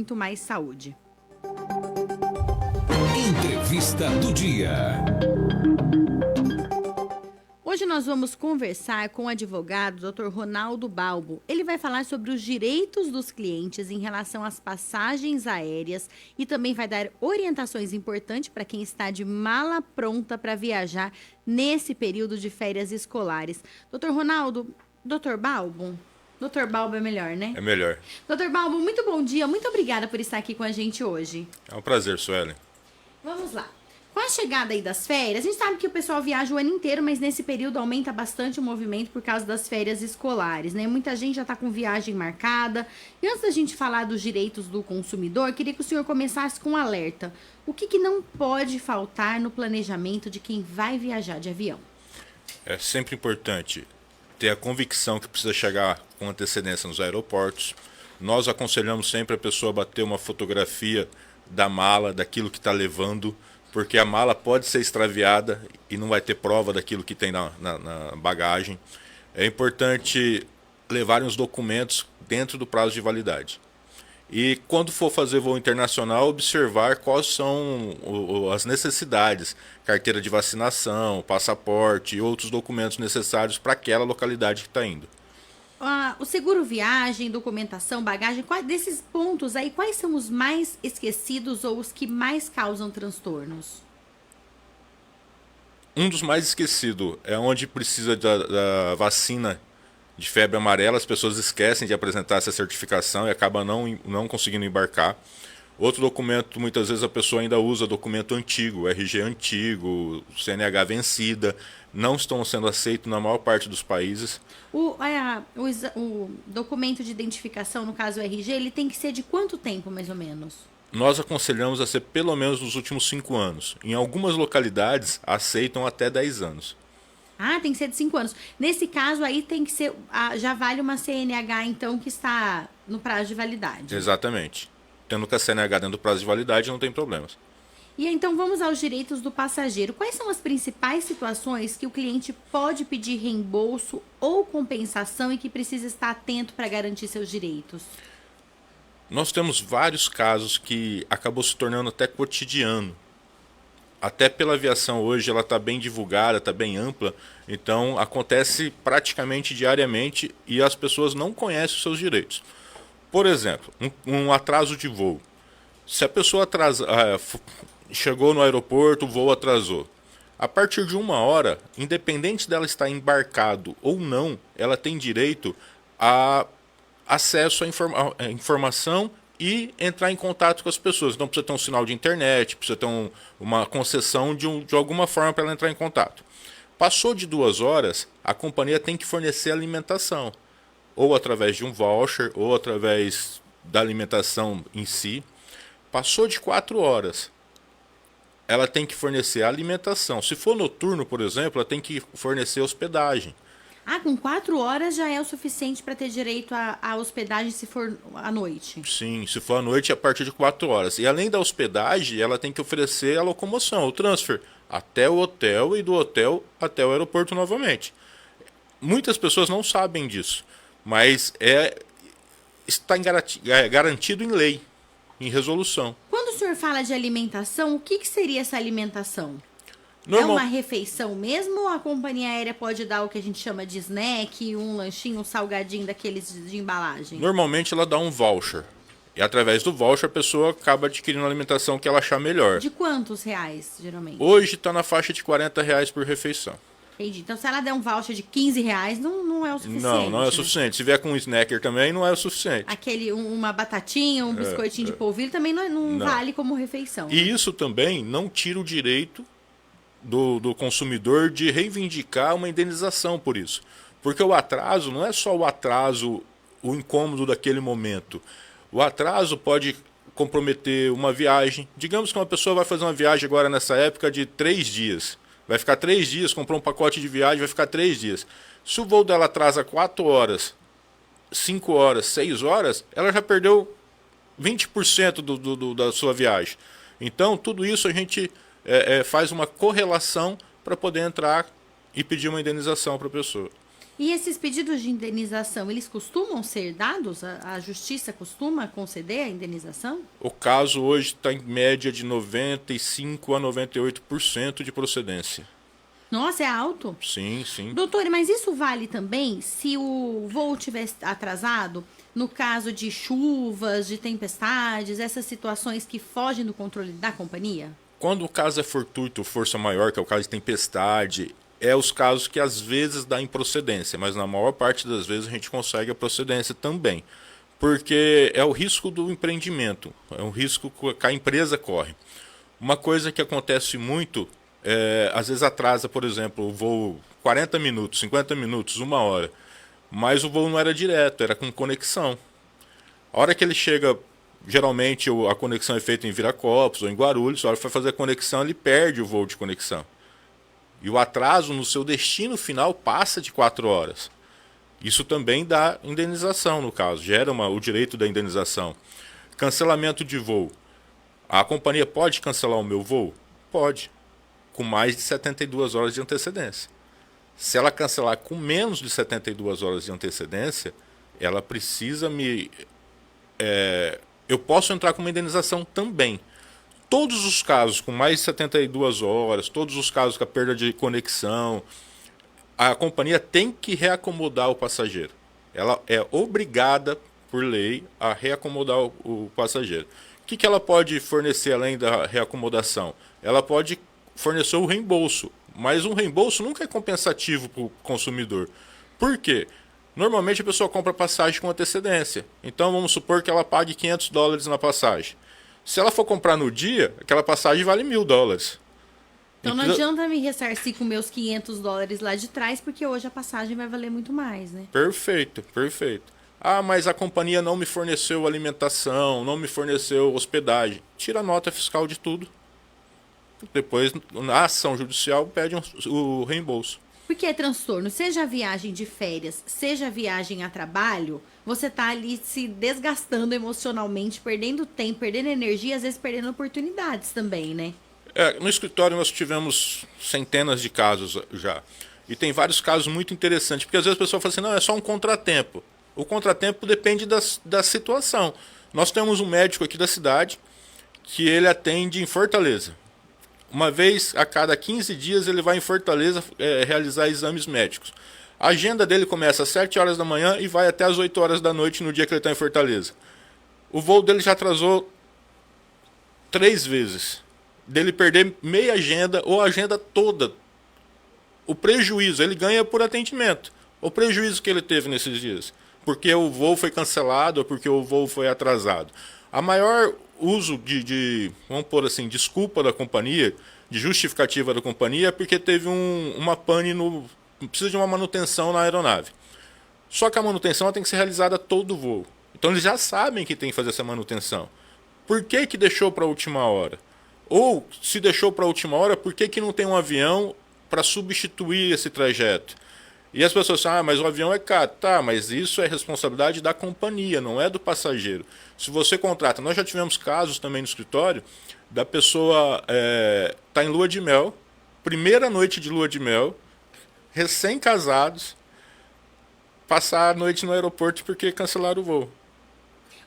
muito mais saúde. Entrevista do dia. Hoje nós vamos conversar com o advogado Dr. Ronaldo Balbo. Ele vai falar sobre os direitos dos clientes em relação às passagens aéreas e também vai dar orientações importantes para quem está de mala pronta para viajar nesse período de férias escolares. Dr. Ronaldo, Dr. Balbo? Dr. Balbo é melhor, né? É melhor. Dr. Balbo, muito bom dia. Muito obrigada por estar aqui com a gente hoje. É um prazer, Suelen. Vamos lá. Com a chegada aí das férias, a gente sabe que o pessoal viaja o ano inteiro, mas nesse período aumenta bastante o movimento por causa das férias escolares, né? Muita gente já está com viagem marcada. E antes da gente falar dos direitos do consumidor, queria que o senhor começasse com um alerta. O que não pode faltar no planejamento de quem vai viajar de avião? É sempre importante ter a convicção que precisa chegar com antecedência nos aeroportos. Nós aconselhamos sempre a pessoa bater uma fotografia da mala, daquilo que está levando, porque a mala pode ser extraviada e não vai ter prova daquilo que tem na bagagem. É importante levarem os documentos dentro do prazo de validade. E quando for fazer voo internacional, observar quais são as necessidades, carteira de vacinação, passaporte e outros documentos necessários para aquela localidade que está indo. O seguro viagem, documentação, bagagem, desses pontos aí, quais são os mais esquecidos ou os que mais causam transtornos? Um dos mais esquecidos é onde precisa da vacina de febre amarela, as pessoas esquecem de apresentar essa certificação e acabam não conseguindo embarcar. Outro documento, muitas vezes a pessoa ainda usa documento antigo, RG antigo, CNH vencida, não estão sendo aceitos na maior parte dos países. O documento de identificação, no caso o RG, ele tem que ser de quanto tempo, mais ou menos? Nós aconselhamos a ser pelo menos nos últimos 5 anos. Em algumas localidades, aceitam até 10 anos. Ah, tem que ser de 5 anos. Nesse caso aí tem que ser, já vale uma CNH então que está no prazo de validade. Exatamente. Tendo com a CNH dentro do prazo de validade não tem problemas. E então vamos aos direitos do passageiro. Quais são as principais situações que o cliente pode pedir reembolso ou compensação e que precisa estar atento para garantir seus direitos? Nós temos vários casos que acabou se tornando até cotidiano. Até pela aviação hoje ela está bem divulgada, está bem ampla, então acontece praticamente diariamente e as pessoas não conhecem os seus direitos. Por exemplo, um atraso de voo. Se a pessoa chegou no aeroporto, o voo atrasou. A partir de 1 hora, independente dela estar embarcado ou não, ela tem direito a acesso à informação e entrar em contato com as pessoas. Então precisa ter um sinal de internet, precisa ter uma concessão de alguma forma para ela entrar em contato. Passou de 2 horas, a companhia tem que fornecer alimentação, ou através de um voucher, ou através da alimentação em si. Passou de 4 horas, ela tem que fornecer alimentação. Se for noturno, por exemplo, ela tem que fornecer hospedagem. Com 4 horas já é o suficiente para ter direito à hospedagem se for à noite? Sim, se for à noite é a partir de 4 horas. E além da hospedagem, ela tem que oferecer a locomoção, o transfer, até o hotel e do hotel até o aeroporto novamente. Muitas pessoas não sabem disso, mas está garantido em lei, em resolução. Quando o senhor fala de alimentação, o que seria essa alimentação? É uma refeição mesmo ou a companhia aérea pode dar o que a gente chama de snack, um lanchinho, um salgadinho daqueles de embalagem? Normalmente ela dá um voucher. E através do voucher a pessoa acaba adquirindo a alimentação que ela achar melhor. De quantos reais, geralmente? Hoje está na faixa de R$40 por refeição. Entendi. Então se ela der um voucher de R$15, não é o suficiente. Não é o suficiente. Se vier com um snacker também, não é o suficiente. Uma batatinha, um biscoitinho de polvilho também não vale como refeição. E isso também não tira o direito do consumidor de reivindicar uma indenização por isso. Porque o atraso não é só o atraso, o incômodo daquele momento. O atraso pode comprometer uma viagem. Digamos que uma pessoa vai fazer uma viagem agora nessa época de 3 dias. Vai ficar 3 dias, comprou um pacote de viagem, vai ficar 3 dias. Se o voo dela atrasa 4 horas, 5 horas, 6 horas, ela já perdeu 20% da sua viagem. Então, tudo isso a gente faz uma correlação para poder entrar e pedir uma indenização para a pessoa. E esses pedidos de indenização, eles costumam ser dados? A justiça costuma conceder a indenização? O caso hoje está em média de 95% a 98% de procedência. Nossa, é alto. Sim, sim. Doutor, mas isso vale também se o voo estiver atrasado, no caso de chuvas, de tempestades, essas situações que fogem do controle da companhia? Quando o caso é fortuito, força maior, que é o caso de tempestade, é os casos que às vezes dá improcedência, mas na maior parte das vezes a gente consegue a procedência também. Porque é o risco do empreendimento, é um risco que a empresa corre. Uma coisa que acontece muito, às vezes atrasa, por exemplo, o voo 40 minutos, 50 minutos, 1 hora, mas o voo não era direto, era com conexão. A hora que ele chega, geralmente a conexão é feita em Viracopos ou em Guarulhos, a hora que vai fazer a conexão, ele perde o voo de conexão. E o atraso no seu destino final passa de 4 horas. Isso também dá indenização, no caso, gera o direito da indenização. Cancelamento de voo. A companhia pode cancelar o meu voo? Pode, com mais de 72 horas de antecedência. Se ela cancelar com menos de 72 horas de antecedência, ela precisa eu posso entrar com uma indenização também. Todos os casos com mais de 72 horas, todos os casos com a perda de conexão, a companhia tem que reacomodar o passageiro. Ela é obrigada, por lei, a reacomodar o passageiro. O que ela pode fornecer além da reacomodação? Ela pode fornecer o reembolso, mas um reembolso nunca é compensativo para o consumidor. Por quê? Normalmente a pessoa compra passagem com antecedência. Então vamos supor que ela pague $500 na passagem. Se ela for comprar no dia, aquela passagem vale $1.000. Então não adianta me ressarcir com meus $500 lá de trás, porque hoje a passagem vai valer muito mais, né? Perfeito, perfeito. Ah, mas a companhia não me forneceu alimentação, não me forneceu hospedagem. Tira a nota fiscal de tudo. Depois, na ação judicial, pede o reembolso. Porque é transtorno, seja a viagem de férias, seja a viagem a trabalho, você tá ali se desgastando emocionalmente, perdendo tempo, perdendo energia, às vezes perdendo oportunidades também, né? No escritório nós tivemos centenas de casos já. E tem vários casos muito interessantes, porque às vezes a pessoa fala assim, não, é só um contratempo. O contratempo depende da situação. Nós temos um médico aqui da cidade que ele atende em Fortaleza. Uma vez a cada 15 dias ele vai em Fortaleza realizar exames médicos. A agenda dele começa às 7 horas da manhã e vai até às 8 horas da noite no dia que ele está em Fortaleza. O voo dele já atrasou 3 vezes. Dele perder meia agenda ou a agenda toda. O prejuízo, ele ganha por atendimento. O prejuízo que ele teve nesses dias. Porque o voo foi cancelado ou porque o voo foi atrasado. A maior uso vamos pôr assim, desculpa da companhia, de justificativa da companhia, é porque teve uma pane precisa de uma manutenção na aeronave. Só que a manutenção ela tem que ser realizada todo o voo. Então eles já sabem que tem que fazer essa manutenção. Por que deixou para a última hora? Ou, se deixou para a última hora, por que não tem um avião para substituir esse trajeto? E as pessoas falam, mas o avião é caro. Tá, mas isso é responsabilidade da companhia, não é do passageiro. Se você contrata, nós já tivemos casos também no escritório, da pessoa tá em lua de mel, primeira noite de lua de mel, recém-casados, passar a noite no aeroporto porque cancelaram o voo.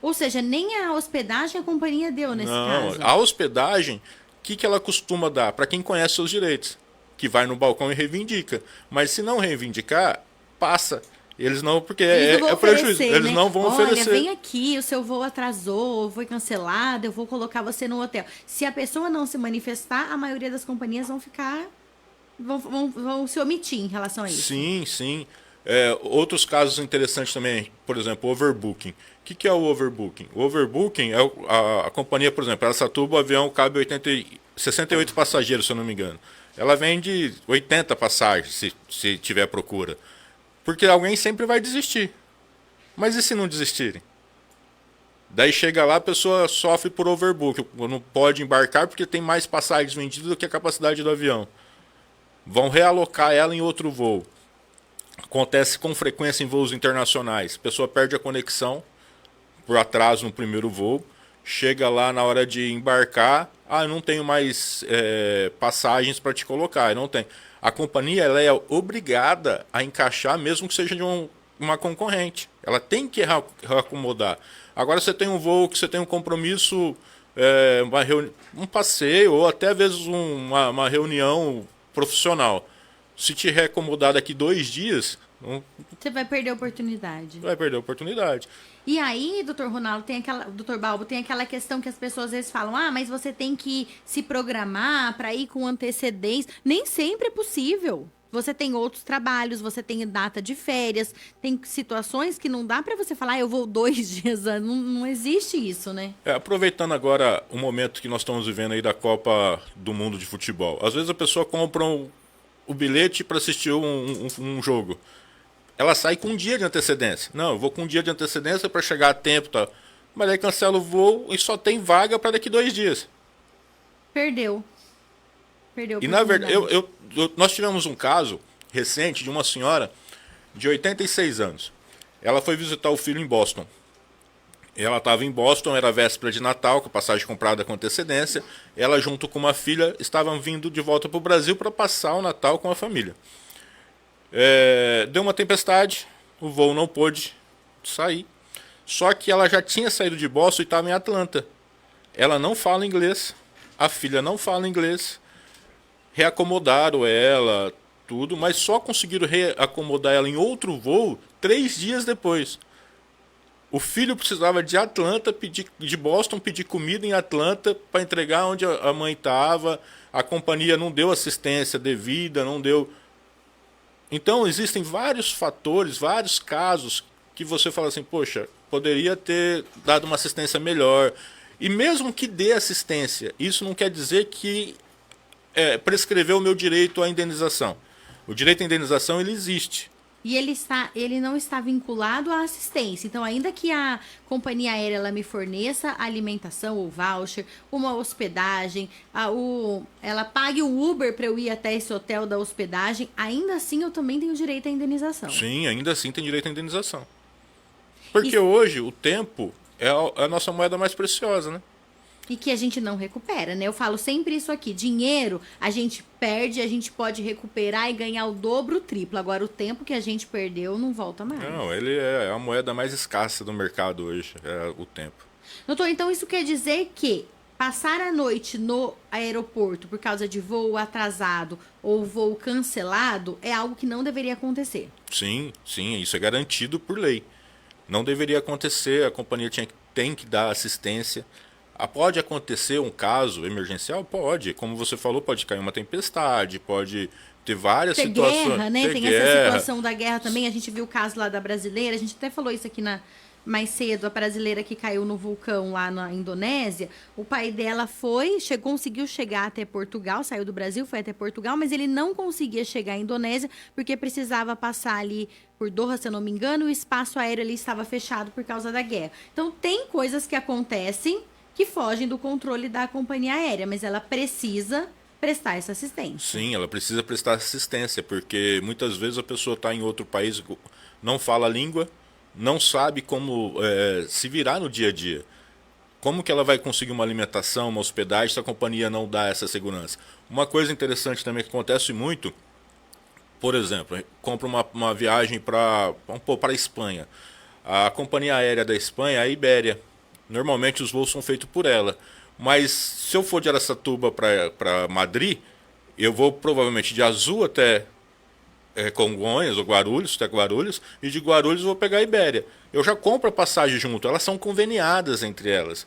Ou seja, nem a hospedagem a companhia deu nesse caso. A hospedagem, o que ela costuma dar? Para quem conhece seus direitos, que vai no balcão e reivindica. Mas se não reivindicar, passa. Eles não, porque é prejuízo. Eles não vão oferecer. Olha, vem aqui, o seu voo atrasou, foi cancelado, eu vou colocar você no hotel. Se a pessoa não se manifestar, a maioria das companhias vão se omitir em relação a isso. Sim, sim. Outros casos interessantes também, por exemplo, overbooking. O que é o overbooking? O overbooking é a companhia, por exemplo, Araçatuba, o avião cabe 68 passageiros, se eu não me engano. Ela vende 80 passagens, se tiver procura. Porque alguém sempre vai desistir. Mas e se não desistirem? Daí chega lá, a pessoa sofre por overbooking. Não pode embarcar porque tem mais passagens vendidas do que a capacidade do avião. Vão realocar ela em outro voo. Acontece com frequência em voos internacionais. A pessoa perde a conexão por atraso no primeiro voo. Chega lá na hora de embarcar. Eu não tenho mais passagens para te colocar. Não tem. A companhia ela é obrigada a encaixar, mesmo que seja de uma concorrente. Ela tem que reacomodar. Agora você tem um voo que você tem um compromisso, um passeio, ou até às vezes uma reunião profissional. Se te reacomodar daqui 2 dias, você vai perder a oportunidade. vai perder a oportunidade. E aí, doutor Ronaldo, doutor Balbo, tem aquela questão que as pessoas às vezes falam, mas você tem que se programar para ir com antecedência. Nem sempre é possível. Você tem outros trabalhos, você tem data de férias, tem situações que não dá para você falar, eu vou 2 dias antes. Não existe isso, né? Aproveitando agora o momento que nós estamos vivendo aí da Copa do Mundo de Futebol. Às vezes a pessoa compra o bilhete para assistir um jogo. Ela sai com um dia de antecedência. Não, eu vou com um dia de antecedência para chegar a tempo, tá? Mas aí cancela o voo e só tem vaga para daqui 2 dias. Perdeu. E na verdade, nós tivemos um caso recente de uma senhora de 86 anos. Ela foi visitar o filho em Boston. Ela estava em Boston, era véspera de Natal, com a passagem comprada com antecedência. Ela, junto com uma filha, estavam vindo de volta para o Brasil para passar o Natal com a família. Deu uma tempestade, o voo não pôde sair. Só que ela já tinha saído de Boston e estava em Atlanta. Ela não fala inglês, a filha não fala inglês. Reacomodaram ela, tudo, mas só conseguiram reacomodar ela em outro voo 3 dias depois. O filho precisava de Atlanta, de Boston, pedir comida em Atlanta para entregar onde a mãe estava. A companhia não deu assistência devida, não deu. Então, existem vários fatores, vários casos que você fala assim, poxa, poderia ter dado uma assistência melhor. E mesmo que dê assistência, isso não quer dizer que prescreveu o meu direito à indenização. O direito à indenização, ele existe. E ele não está vinculado à assistência. Então, ainda que a companhia aérea ela me forneça alimentação ou voucher, uma hospedagem, ela pague o Uber para eu ir até esse hotel da hospedagem, ainda assim eu também tenho direito à indenização. Sim, ainda assim tem direito à indenização. Porque hoje o tempo é a nossa moeda mais preciosa, né? E que a gente não recupera, né? Eu falo sempre isso aqui. Dinheiro, a gente perde, a gente pode recuperar e ganhar o dobro, o triplo. Agora, o tempo que a gente perdeu não volta mais. Não, ele é a moeda mais escassa do mercado hoje, é o tempo. Doutor, então isso quer dizer que passar a noite no aeroporto por causa de voo atrasado ou voo cancelado é algo que não deveria acontecer? Sim, isso é garantido por lei. Não deveria acontecer, a companhia tem que dar assistência. Pode acontecer um caso emergencial? Pode. Como você falou, pode cair uma tempestade, pode ter várias situações. Guerra, né? Tem essa situação da guerra também. A gente viu o caso lá da brasileira. A gente até falou isso aqui mais cedo. A brasileira que caiu no vulcão lá na Indonésia. O pai dela conseguiu chegar até Portugal. Saiu do Brasil, foi até Portugal. Mas ele não conseguia chegar à Indonésia porque precisava passar ali por Doha, se eu não me engano. E o espaço aéreo ali estava fechado por causa da guerra. Então, tem coisas que acontecem que fogem do controle da companhia aérea, mas ela precisa prestar essa assistência. Sim, ela precisa prestar assistência, porque muitas vezes a pessoa está em outro país, não fala a língua, não sabe como se virar no dia a dia. Como que ela vai conseguir uma alimentação, uma hospedagem, se a companhia não dá essa segurança? Uma coisa interessante também que acontece muito, por exemplo, compra uma viagem para a Espanha. A companhia aérea da Espanha é a Ibéria. Normalmente os voos são feitos por ela. Mas se eu for de Araçatuba para Madrid, eu vou provavelmente de Azul até Congonhas ou Guarulhos, até Guarulhos, e de Guarulhos eu vou pegar a Ibéria. Eu já compro a passagem junto, elas são conveniadas entre elas.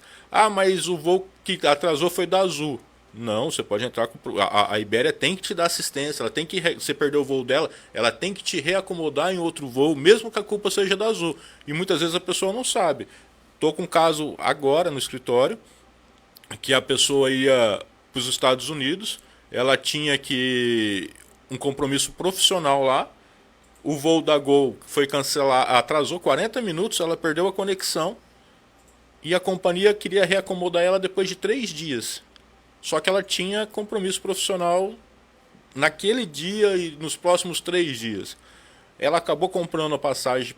Mas o voo que atrasou foi da Azul. Não, você pode entrar com... A Ibéria tem que te dar assistência, ela tem que... Você perdeu o voo dela, ela tem que te reacomodar em outro voo, mesmo que a culpa seja da Azul. E muitas vezes a pessoa não sabe. Estou com um caso agora no escritório, que a pessoa ia para os Estados Unidos, ela tinha um compromisso profissional lá, o voo da Gol foi cancelado, atrasou 40 minutos, ela perdeu a conexão, e a companhia queria reacomodar ela depois de 3 dias. Só que ela tinha compromisso profissional naquele dia e nos próximos 3 dias. Ela acabou comprando a passagem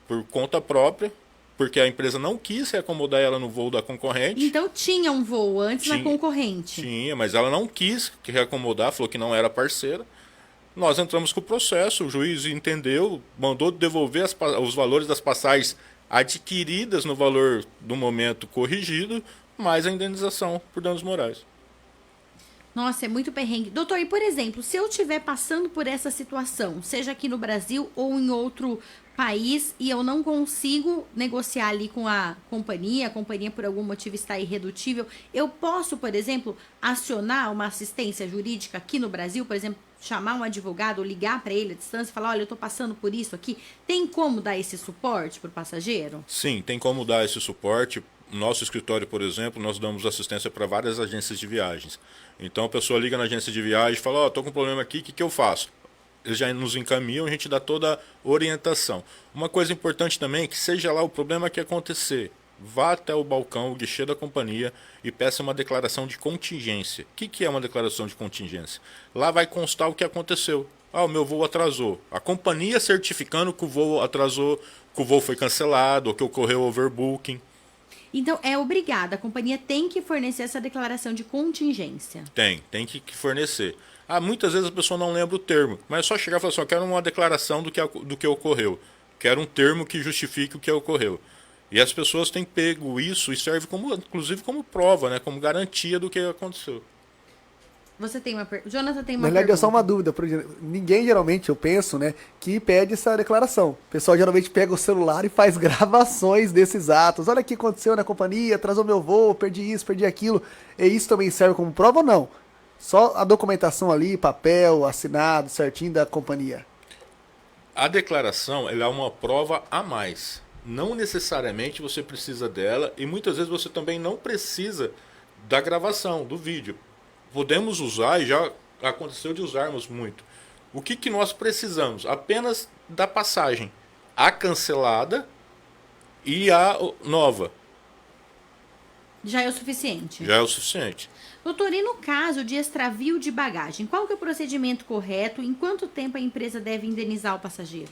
por conta própria, porque a empresa não quis reacomodar ela no voo da concorrente. Então tinha um voo antes na concorrente. Tinha, mas ela não quis reacomodar, falou que não era parceira. Nós entramos com o processo, o juiz entendeu, mandou devolver os valores das passagens adquiridas no valor do momento corrigido, mais a indenização por danos morais. Nossa, é muito perrengue. Doutor, e por exemplo, se eu estiver passando por essa situação, seja aqui no Brasil ou em outro país, e eu não consigo negociar ali com a companhia por algum motivo está irredutível, eu posso, por exemplo, acionar uma assistência jurídica aqui no Brasil, por exemplo, chamar um advogado ou ligar para ele à distância e falar, olha, eu estou passando por isso aqui. Tem como dar esse suporte para o passageiro? Sim, tem como dar esse suporte. Nosso escritório, por exemplo, nós damos assistência para várias agências de viagens. Então a pessoa liga na agência de viagem e fala, ó, estou com um problema aqui, o que eu faço? Eles já nos encaminham, a gente dá toda a orientação. Uma coisa importante também é que seja lá o problema que acontecer, vá até o balcão, o guichê da companhia e peça uma declaração de contingência. O que é uma declaração de contingência? Lá vai constar o que aconteceu. Ah, o meu voo atrasou. A companhia certificando que o voo atrasou, que o voo foi cancelado ou que ocorreu overbooking. Então, é obrigado, a companhia tem que fornecer essa declaração de contingência. Tem que fornecer. Ah, muitas vezes a pessoa não lembra o termo, mas é só chegar e falar assim, eu quero uma declaração do que ocorreu. Quero um termo que justifique o que ocorreu. E as pessoas têm pego isso e serve inclusive como prova, né, como garantia do que aconteceu. Você tem uma Jonathan tem uma Na verdade, pergunta. é só uma dúvida. Ninguém geralmente, eu penso, né, que pede essa declaração. O pessoal geralmente pega o celular e faz gravações desses atos. Olha o que aconteceu na companhia, atrasou meu voo, perdi isso, perdi aquilo. E isso também serve como prova ou não? Só a documentação ali, papel, assinado, certinho da companhia. A declaração ela é uma prova a mais. Não necessariamente você precisa dela e muitas vezes você também não precisa da gravação, do vídeo. Podemos usar, e já aconteceu de usarmos muito. O que nós precisamos? Apenas da passagem. A cancelada e a nova. Já é o suficiente? Já é o suficiente. Doutor, e no caso de extravio de bagagem, qual que é o procedimento correto? Em quanto tempo a empresa deve indenizar o passageiro?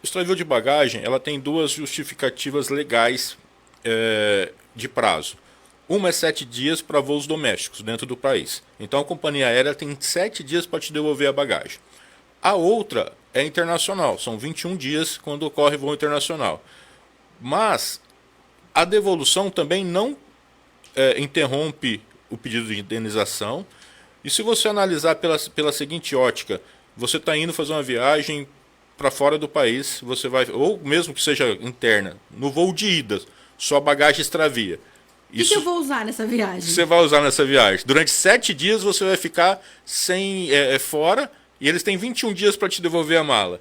O extravio de bagagem ela tem duas justificativas legais de prazo. Uma é 7 dias para voos domésticos dentro do país. Então a companhia aérea tem 7 dias para te devolver a bagagem. A outra é internacional, são 21 dias quando ocorre voo internacional. Mas a devolução também não interrompe o pedido de indenização. E se você analisar pela seguinte ótica, você está indo fazer uma viagem para fora do país, você vai, ou mesmo que seja interna, no voo de ida, sua bagagem extravia. O que eu vou usar nessa viagem? Você vai usar nessa viagem. Durante 7 dias você vai ficar fora e eles têm 21 dias para te devolver a mala.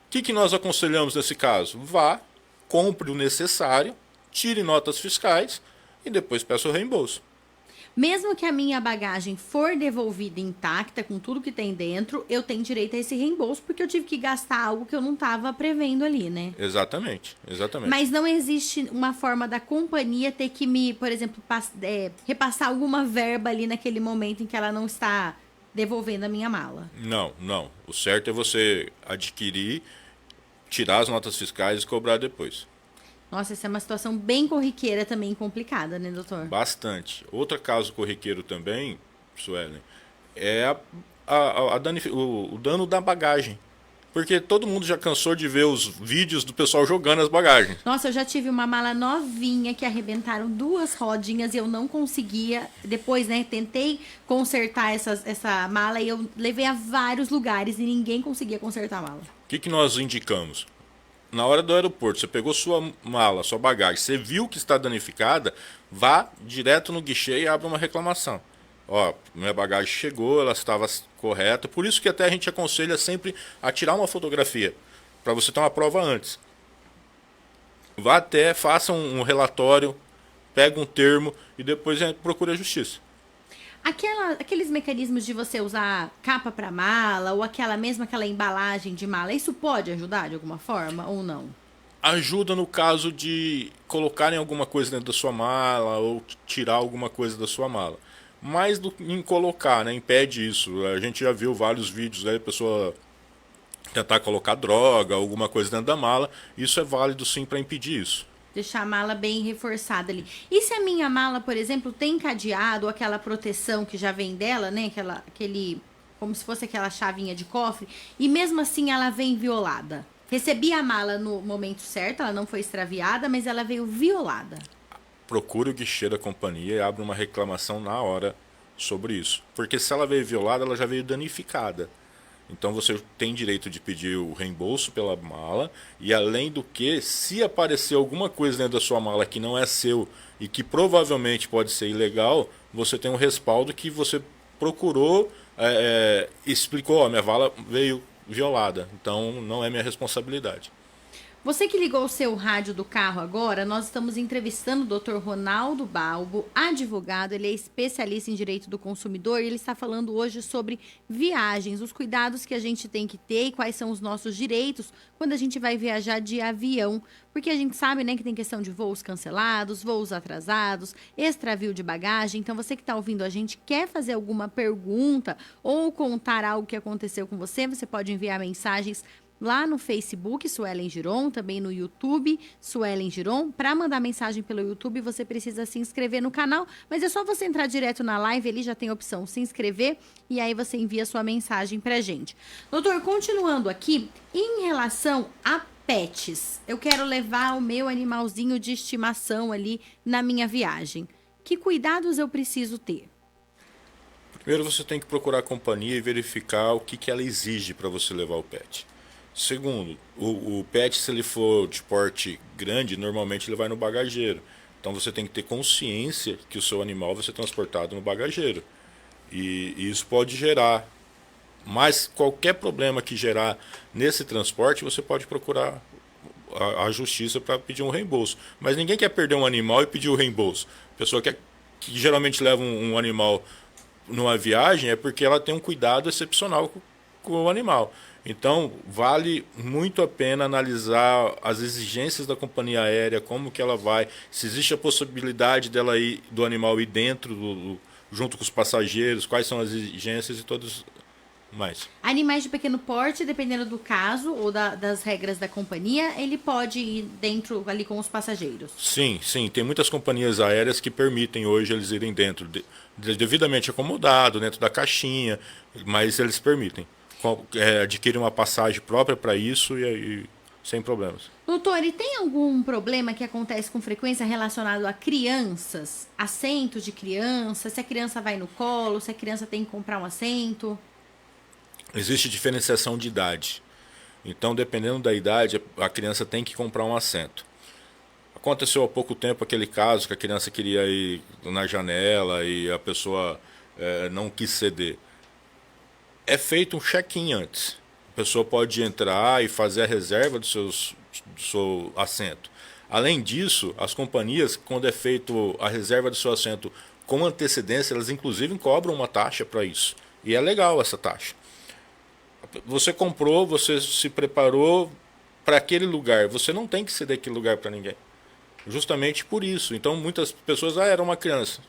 O que nós aconselhamos nesse caso? Vá, compre o necessário, tire notas fiscais e depois peça o reembolso. Mesmo que a minha bagagem for devolvida intacta, com tudo que tem dentro, eu tenho direito a esse reembolso, porque eu tive que gastar algo que eu não estava prevendo ali, né? Exatamente. Mas não existe uma forma da companhia ter que me, por exemplo, repassar alguma verba ali naquele momento em que ela não está devolvendo a minha mala. Não. O certo é você adquirir, tirar as notas fiscais e cobrar depois. Nossa, essa é uma situação bem corriqueira também, complicada, né, doutor? Bastante. Outro caso corriqueiro também, Suelen, é o dano da bagagem. Porque todo mundo já cansou de ver os vídeos do pessoal jogando as bagagens. Nossa, eu já tive uma mala novinha que arrebentaram 2 rodinhas e eu não conseguia. Depois, né, tentei consertar essa mala e eu levei a vários lugares e ninguém conseguia consertar a mala. O que nós indicamos? Na hora do aeroporto, você pegou sua mala, sua bagagem, você viu que está danificada, vá direto no guichê e abra uma reclamação. Ó, minha bagagem chegou, ela estava correta, por isso que até a gente aconselha sempre a tirar uma fotografia, para você ter uma prova antes. Vá até, faça um relatório, pega um termo e depois procure a justiça. Aqueles mecanismos de você usar capa para mala ou aquela embalagem de mala, isso pode ajudar de alguma forma ou não? Ajuda no caso de colocarem alguma coisa dentro da sua mala ou tirar alguma coisa da sua mala. Mais do que em colocar, né? Impede isso. A gente já viu vários vídeos aí, a pessoa tentar colocar droga, alguma coisa dentro da mala. Isso é válido sim para impedir isso. Deixar a mala bem reforçada ali. E se a minha mala, por exemplo, tem cadeado ou aquela proteção que já vem dela, né? como se fosse aquela chavinha de cofre, e mesmo assim ela vem violada. Recebi a mala no momento certo, ela não foi extraviada, mas ela veio violada. Procure o guichê da companhia e abra uma reclamação na hora sobre isso. Porque se ela veio violada, ela já veio danificada. Então você tem direito de pedir o reembolso pela mala. E além do que, se aparecer alguma coisa dentro da sua mala que não é seu e que provavelmente pode ser ilegal, você tem um respaldo que você procurou, explicou, ó, minha mala veio violada. Então não é minha responsabilidade. Você que ligou o seu rádio do carro agora, nós estamos entrevistando o Dr. Ronaldo Balbo, advogado, ele é especialista em direito do consumidor e ele está falando hoje sobre viagens, os cuidados que a gente tem que ter e quais são os nossos direitos quando a gente vai viajar de avião, porque a gente sabe, né, que tem questão de voos cancelados, voos atrasados, extravio de bagagem. Então você que está ouvindo a gente quer fazer alguma pergunta ou contar algo que aconteceu com você, você pode enviar mensagens lá no Facebook, Suelen Giron, também no YouTube, Suelen Giron. Para mandar mensagem pelo YouTube, você precisa se inscrever no canal, mas é só você entrar direto na live, ali já tem a opção se inscrever e aí você envia sua mensagem pra gente. Doutor, continuando aqui, em relação a pets, eu quero levar o meu animalzinho de estimação ali na minha viagem. Que cuidados eu preciso ter? Primeiro você tem que procurar a companhia e verificar o que ela exige para você levar o pet. Segundo, o pet, se ele for de porte grande, normalmente ele vai no bagageiro. Então você tem que ter consciência que o seu animal vai ser transportado no bagageiro. E isso pode gerar. Mas qualquer problema que gerar nesse transporte, você pode procurar a justiça para pedir um reembolso. Mas ninguém quer perder um animal e pedir o reembolso. A pessoa que geralmente leva um animal numa viagem é porque ela tem um cuidado excepcional com o animal. Então, vale muito a pena analisar as exigências da companhia aérea, como que ela vai, se existe a possibilidade dela ir, do animal ir dentro, junto com os passageiros, quais são as exigências e todos mais. Animais de pequeno porte, dependendo do caso ou das regras da companhia, ele pode ir dentro ali com os passageiros? Sim, sim. Tem muitas companhias aéreas que permitem hoje eles irem dentro, devidamente acomodado, dentro da caixinha, mas eles permitem. Adquire uma passagem própria para isso e sem problemas. Doutor, e tem algum problema que acontece com frequência relacionado a crianças? Assentos de criança, se a criança vai no colo, se a criança tem que comprar um assento? Existe diferenciação de idade. Então, dependendo da idade, a criança tem que comprar um assento. Aconteceu há pouco tempo aquele caso que a criança queria ir na janela e a pessoa não quis ceder. É feito um check-in antes. A pessoa pode entrar e fazer a reserva do seu assento. Além disso, as companhias, quando é feito a reserva do seu assento com antecedência, elas inclusive cobram uma taxa para isso. E é legal essa taxa. Você comprou, você se preparou para aquele lugar. Você não tem que ceder aquele lugar para ninguém. Justamente por isso. Então, muitas pessoas, era uma criança.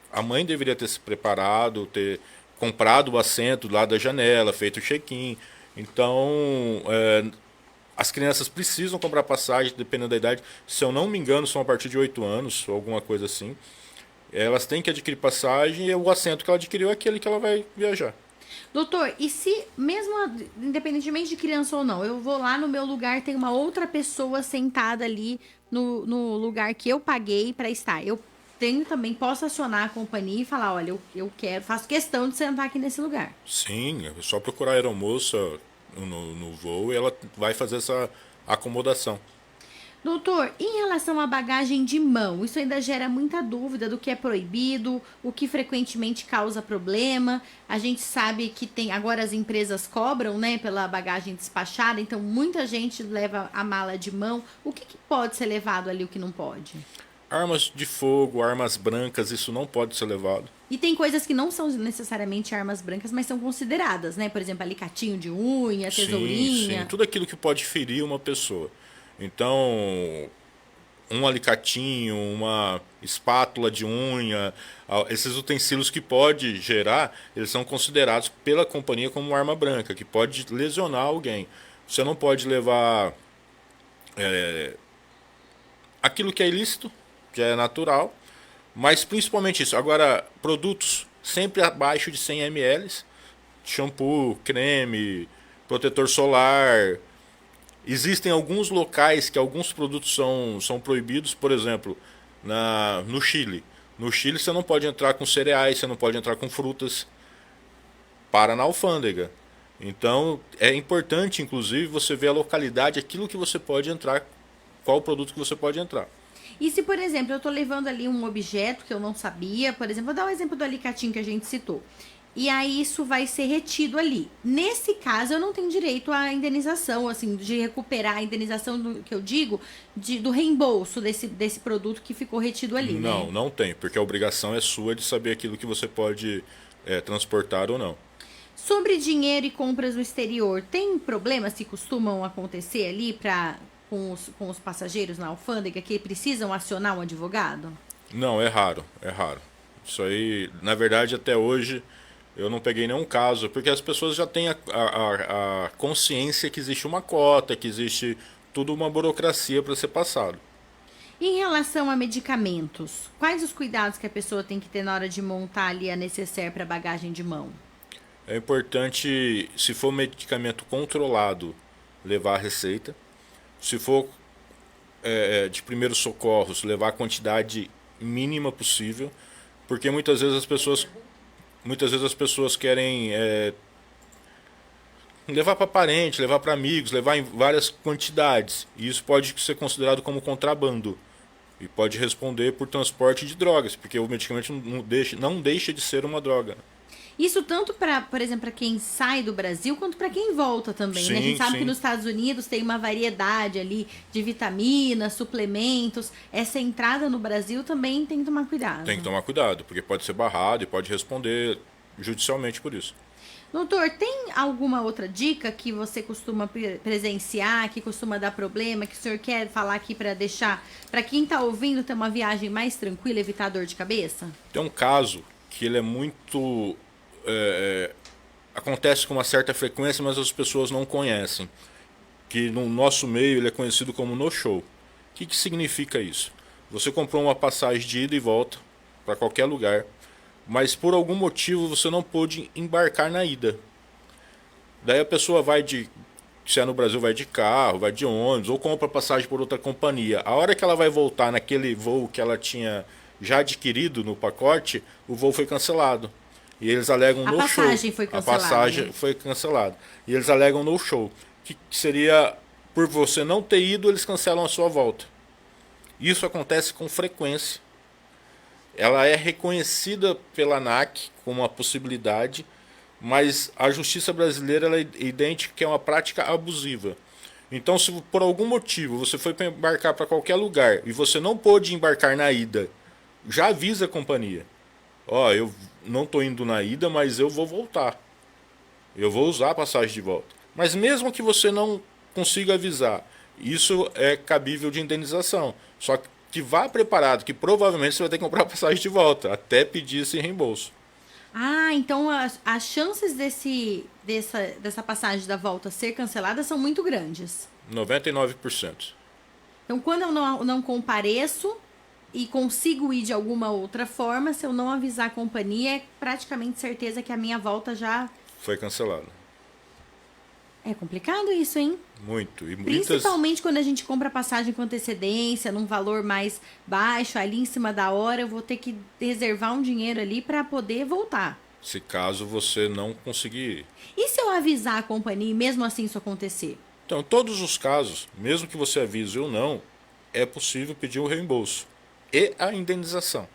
A mãe deveria ter se preparado, ter comprado o assento lá da janela, feito o check-in. Então, as crianças precisam comprar passagem, dependendo da idade. Se eu não me engano, são a partir de 8 anos, ou alguma coisa assim. Elas têm que adquirir passagem e o assento que ela adquiriu é aquele que ela vai viajar. Doutor, e se, mesmo independentemente de criança ou não, eu vou lá no meu lugar, tem uma outra pessoa sentada ali no lugar que eu paguei para estar. Eu também posso acionar a companhia e falar, olha, eu faço questão de sentar aqui nesse lugar. Sim, é só procurar a aeromoça no voo e ela vai fazer essa acomodação. Doutor, em relação à bagagem de mão, isso ainda gera muita dúvida do que é proibido, o que frequentemente causa problema. A gente sabe que agora as empresas cobram, né, pela bagagem despachada, então muita gente leva a mala de mão. O que pode ser levado ali, o que não pode? Armas de fogo, armas brancas, isso não pode ser levado. E tem coisas que não são necessariamente armas brancas, mas são consideradas, né? Por exemplo, alicatinho de unha, tesourinha. Sim, tudo aquilo que pode ferir uma pessoa. Então, um alicatinho, uma espátula de unha, esses utensílios que pode gerar, eles são considerados pela companhia como arma branca, que pode lesionar alguém. Você não pode levar aquilo que é ilícito, que é natural, mas principalmente isso. Agora, produtos sempre abaixo de 100 ml, shampoo, creme, protetor solar. Existem alguns locais que alguns produtos são proibidos, por exemplo, no Chile. No Chile você não pode entrar com cereais, você não pode entrar com frutas, para na alfândega. Então é importante, inclusive, você ver a localidade, aquilo que você pode entrar, qual o produto que você pode entrar. E se, por exemplo, eu tô levando ali um objeto que eu não sabia, por exemplo, vou dar o exemplo do alicatinho que a gente citou. E aí isso vai ser retido ali. Nesse caso, eu não tenho direito à indenização, assim, de recuperar a indenização que eu digo, do reembolso desse produto que ficou retido ali, Não, né? não tem, porque a obrigação é sua de saber aquilo que você pode transportar ou não. Sobre dinheiro e compras no exterior, tem problemas que costumam acontecer ali com os passageiros na alfândega que precisam acionar um advogado? Não, é raro, é raro. Isso aí, na verdade, até hoje eu não peguei nenhum caso, porque as pessoas já têm a consciência que existe uma cota, que existe tudo uma burocracia para ser passado. E em relação a medicamentos, quais os cuidados que a pessoa tem que ter na hora de montar ali a necessaire para bagagem de mão? É importante, se for medicamento controlado, levar a receita. Se for de primeiros socorros, levar a quantidade mínima possível, porque muitas vezes as pessoas querem levar para parente, levar para amigos, levar em várias quantidades. E isso pode ser considerado como contrabando. E pode responder por transporte de drogas, porque o medicamento não deixa de ser uma droga. Isso tanto para, por exemplo, para quem sai do Brasil, quanto para quem volta também, né? A gente Sim, sabe sim. que nos Estados Unidos tem uma variedade ali de vitaminas, suplementos. Essa entrada no Brasil também tem que tomar cuidado. Tem que tomar cuidado, porque pode ser barrado e pode responder judicialmente por isso. Doutor, tem alguma outra dica que você costuma presenciar, que costuma dar problema, que o senhor quer falar aqui para deixar, para quem está ouvindo ter uma viagem mais tranquila, evitar dor de cabeça? Tem um caso que ele é muito... acontece com uma certa frequência, mas as pessoas não conhecem. Que no nosso meio ele é conhecido como no-show. O que significa isso? Você comprou uma passagem de ida e volta para qualquer lugar, mas por algum motivo você não pôde embarcar na ida. Daí a pessoa se é no Brasil, vai de carro, vai de ônibus, ou compra passagem por outra companhia. A hora que ela vai voltar naquele voo que ela tinha já adquirido no pacote, o voo foi cancelado. E eles alegam no show. A passagem foi cancelada. A passagem foi cancelada. E eles alegam no show. Que seria, por você não ter ido, eles cancelam a sua volta. Isso acontece com frequência. Ela é reconhecida pela ANAC como uma possibilidade, mas a justiça brasileira ela idêntica que é uma prática abusiva. Então, se por algum motivo você foi para embarcar para qualquer lugar e você não pôde embarcar na ida, já avisa a companhia. Ó, eu não estou indo na ida, mas eu vou voltar. Eu vou usar a passagem de volta. Mas mesmo que você não consiga avisar, isso é cabível de indenização. Só que vá preparado, que provavelmente você vai ter que comprar a passagem de volta, até pedir esse reembolso. Ah, então as chances dessa passagem da volta ser cancelada são muito grandes. 99%. Então, quando eu não compareço e consigo ir de alguma outra forma, se eu não avisar a companhia, é praticamente certeza que a minha volta já... Foi cancelada. É complicado isso, hein? Muito. E Principalmente quando a gente compra passagem com antecedência, num valor mais baixo, ali em cima da hora, eu vou ter que reservar um dinheiro ali para poder voltar. Se caso você não conseguir ir. E se eu avisar a companhia e mesmo assim isso acontecer? Então, em todos os casos, mesmo que você avise ou não, é possível pedir o reembolso e a indenização.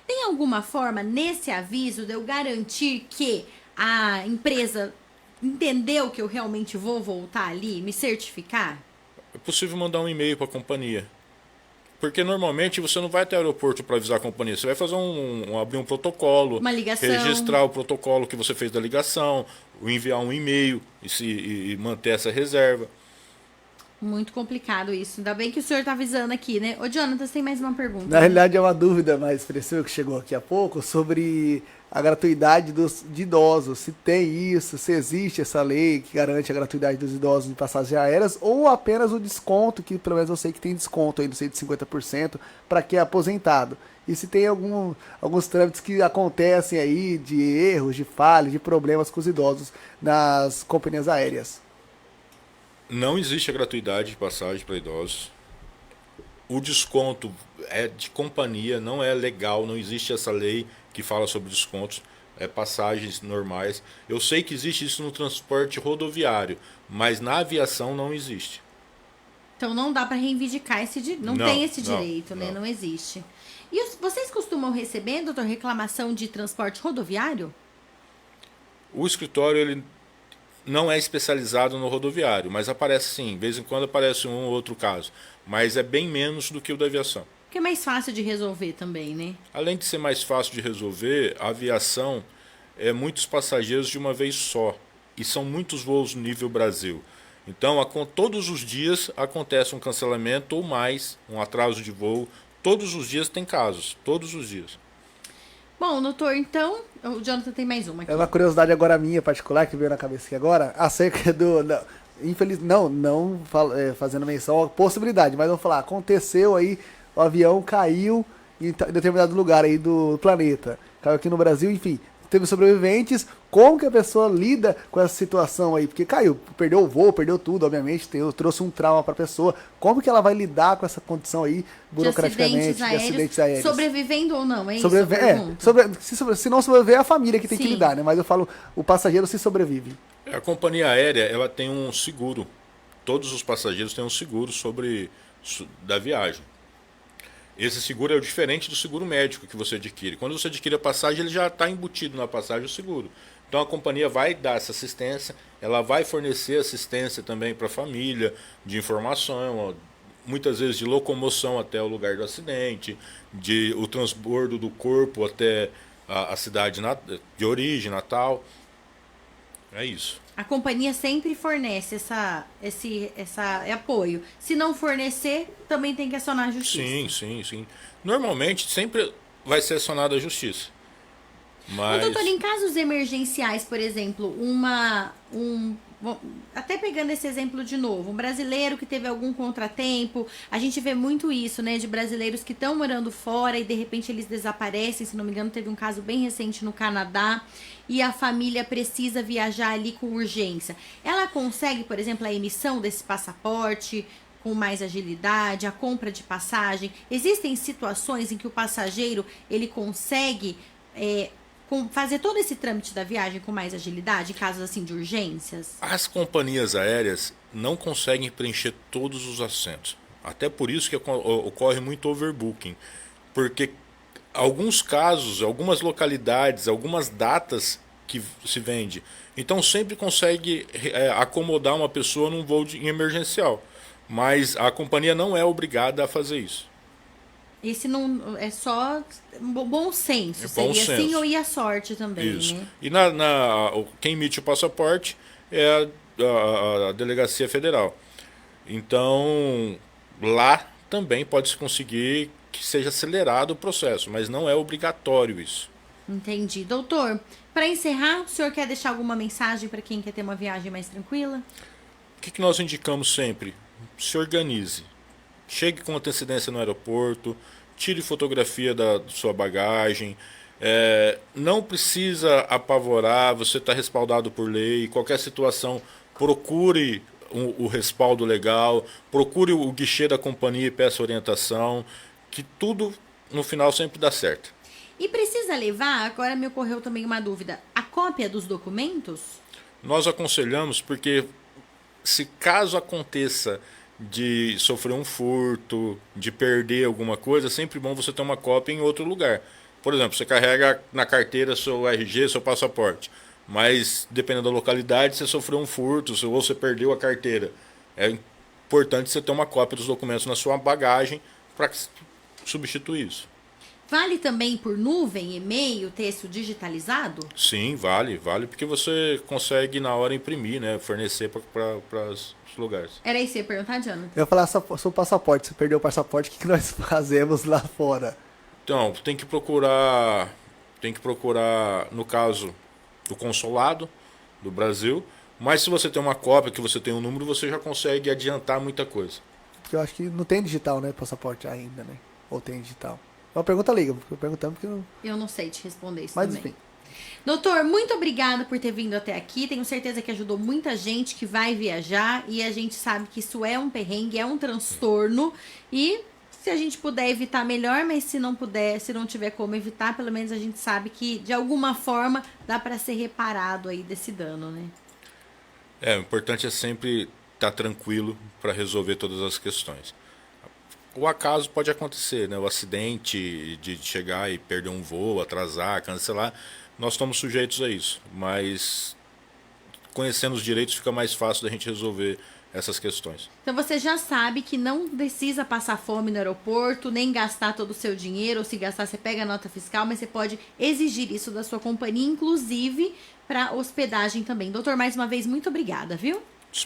Tem alguma forma nesse aviso de eu garantir que a empresa entendeu que eu realmente vou voltar ali, me certificar? É possível mandar um e-mail para a companhia. Porque normalmente você não vai até o aeroporto para avisar a companhia. Você vai fazer abrir um protocolo, Uma ligação. registrar o protocolo que você fez da ligação, enviar um e-mail e manter essa reserva. Muito complicado isso. Ainda bem que o senhor tá avisando aqui, né? Ô, Jonathan, você tem mais uma pergunta? Na realidade é uma dúvida mais expressiva que chegou aqui há pouco sobre a gratuidade de idosos. Se tem isso, se existe essa lei que garante a gratuidade dos idosos em passagens aéreas ou apenas o desconto, que pelo menos eu sei que tem desconto aí, não sei, de 50% para quem é aposentado. e se tem alguns trâmites que acontecem aí de erros, de falhas, de problemas com os idosos nas companhias aéreas. Não existe a gratuidade de passagem para idosos. O desconto é de companhia, não é legal, não existe essa lei que fala sobre descontos, é passagens normais. Eu sei que existe isso no transporte rodoviário, mas na aviação não existe. Então não dá para reivindicar não tem esse direito, né? Não existe. E vocês costumam receber, doutor, reclamação de transporte rodoviário? O escritório ele não é especializado no rodoviário, mas aparece sim, de vez em quando aparece um ou outro caso, mas é bem menos do que o da aviação. Porque é mais fácil de resolver também, né? Além de ser mais fácil de resolver, a aviação é muitos passageiros de uma vez só, e são muitos voos nível Brasil. Então, todos os dias acontece um cancelamento ou mais, um atraso de voo. Todos os dias tem casos, todos os dias. Bom, doutor, então, o Jonathan tem mais uma aqui. É uma curiosidade agora minha, particular, que veio na cabeça aqui agora, acerca do... Não fazendo menção à possibilidade, mas vamos falar, aconteceu aí, o avião caiu em determinado lugar aí do planeta. Caiu aqui no Brasil, enfim, teve sobreviventes. Como que a pessoa lida com essa situação aí? Porque caiu, perdeu o voo, perdeu tudo, obviamente, trouxe um trauma para a pessoa. Como que ela vai lidar com essa condição aí, burocraticamente, de acidentes aéreos? Sobrevivendo ou não, é isso? Se não sobreviver, é a família que tem que Sim. lidar, né? Mas eu falo, o passageiro se sobrevive. A companhia aérea ela tem um seguro. Todos os passageiros têm um seguro da viagem. Esse seguro é diferente do seguro médico que você adquire. Quando você adquire a passagem, ele já está embutido na passagem o seguro. Então a companhia vai dar essa assistência, ela vai fornecer assistência também para a família, de informação, muitas vezes de locomoção até o lugar do acidente, de o transbordo do corpo até a cidade de origem, Natal. É isso. A companhia sempre fornece esse apoio. Se não fornecer, também tem que acionar a justiça. Sim. Normalmente sempre vai ser acionada a justiça. Mas... Doutor, em casos emergenciais, por exemplo, até pegando esse exemplo de novo, um brasileiro que teve algum contratempo, a gente vê muito isso, né, de brasileiros que estão morando fora e de repente eles desaparecem, se não me engano teve um caso bem recente no Canadá, e a família precisa viajar ali com urgência. Ela consegue, por exemplo, a emissão desse passaporte com mais agilidade, a compra de passagem? Existem situações em que o passageiro ele consegue fazer todo esse trâmite da viagem com mais agilidade, em casos assim de urgências? As companhias aéreas não conseguem preencher todos os assentos. Até por isso que ocorre muito overbooking. Porque alguns casos, algumas localidades, algumas datas que se vende. Então sempre consegue acomodar uma pessoa num voo em emergencial. Mas a companhia não é obrigada a fazer isso. Esse não é só bom senso, seria bom senso. assim ou ia sorte também, Isso. né? E quem emite o passaporte é a Delegacia Federal. Então, lá também pode-se conseguir que seja acelerado o processo, mas não é obrigatório isso. Entendi. Doutor, para encerrar, o senhor quer deixar alguma mensagem para quem quer ter uma viagem mais tranquila? O que nós indicamos sempre? Se organize. Chegue com antecedência no aeroporto, tire fotografia da sua bagagem. Não precisa apavorar, você está respaldado por lei. Qualquer situação, procure o respaldo legal, procure o guichê da companhia e peça orientação, que tudo no final sempre dá certo. E precisa levar, agora me ocorreu também uma dúvida, a cópia dos documentos? Nós aconselhamos porque se caso aconteça de sofrer um furto, de perder alguma coisa, é sempre bom você ter uma cópia em outro lugar. Por exemplo, você carrega na carteira seu RG, seu passaporte, mas dependendo da localidade, você sofreu um furto ou você perdeu a carteira. É importante você ter uma cópia dos documentos na sua bagagem para substituir isso. Vale também por nuvem, e-mail, texto digitalizado? Sim, vale, porque você consegue na hora imprimir, né, fornecer para os lugares. Era isso que você ia perguntar, Jonathan? Eu ia falar sobre o passaporte. Se perdeu o passaporte, o que nós fazemos lá fora? Então, tem que procurar, no caso, o consulado do Brasil, mas se você tem uma cópia, que você tem um número, você já consegue adiantar muita coisa. Porque eu acho que não tem digital, né, passaporte ainda, né? Ou tem digital? É uma pergunta leiga, porque eu perguntando porque não... Eu não sei te responder isso Mas também. enfim. Doutor, muito obrigada por ter vindo até aqui. Tenho certeza que ajudou muita gente que vai viajar e a gente sabe que isso é um perrengue, é um transtorno e se a gente puder evitar melhor, mas se não puder, se não tiver como evitar, pelo menos a gente sabe que de alguma forma dá para ser reparado aí desse dano, né? O importante é sempre estar tranquilo para resolver todas as questões. O acaso pode acontecer, né? O acidente de chegar e perder um voo, atrasar, cancelar, nós estamos sujeitos a isso. Mas conhecendo os direitos fica mais fácil da gente resolver essas questões. Então você já sabe que não precisa passar fome no aeroporto, nem gastar todo o seu dinheiro, ou se gastar você pega a nota fiscal, mas você pode exigir isso da sua companhia, inclusive para hospedagem também. Doutor, mais uma vez, muito obrigada, viu?